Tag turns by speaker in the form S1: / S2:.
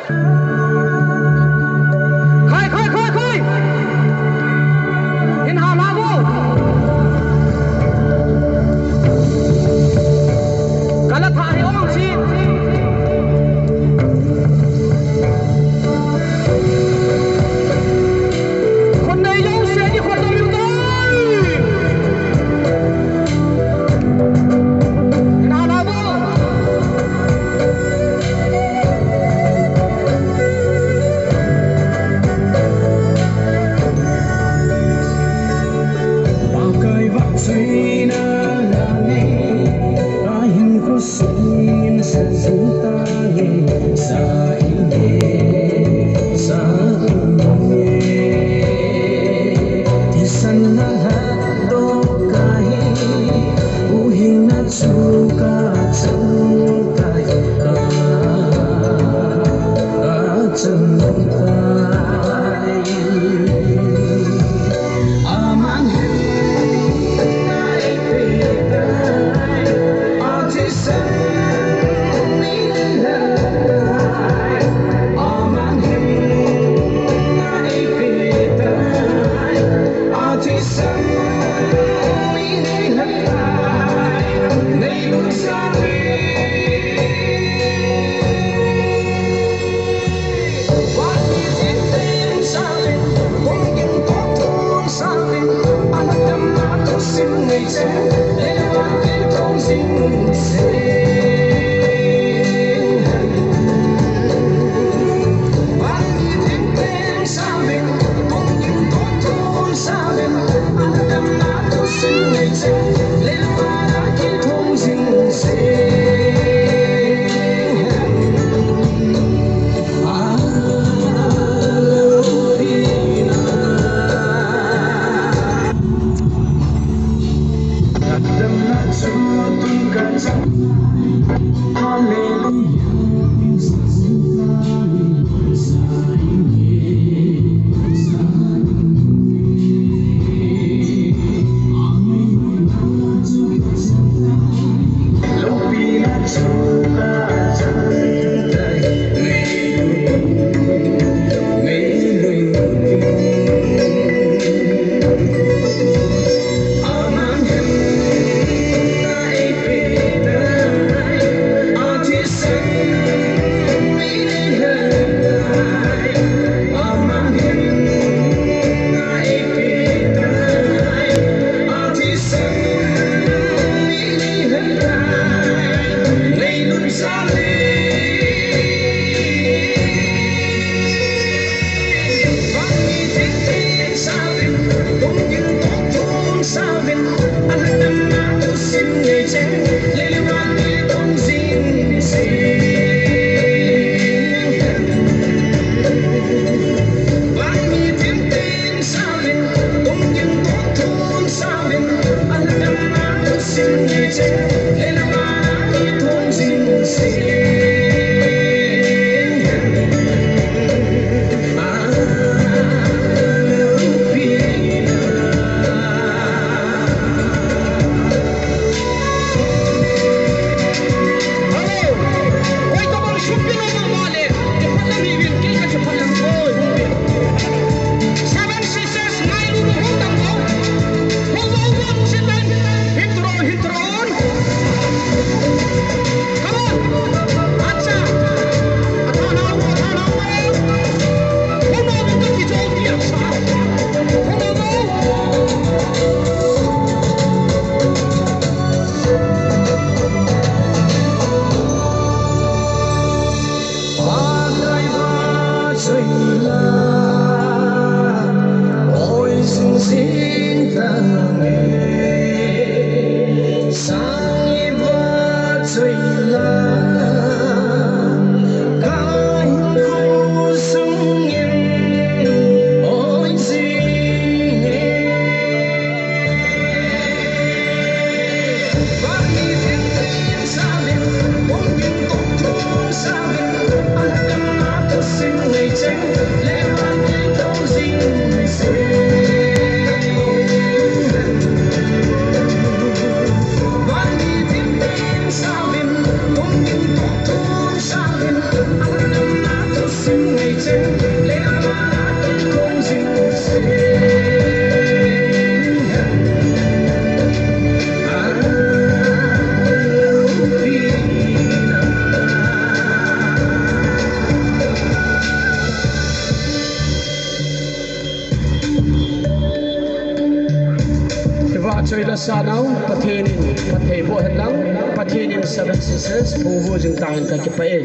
S1: Khơi thiên hà la vô cả là thả hiệu bằng chiคนในยงเสียที่คนต้องอยู่ด้วยthiên hà la vô
S2: sinh ngày trên lẽ hoa không dịu dàng chơi là sao nào phát hiện bộ hình lắm phát hiện seven sisters phù hộ chúng ta hiện tại cái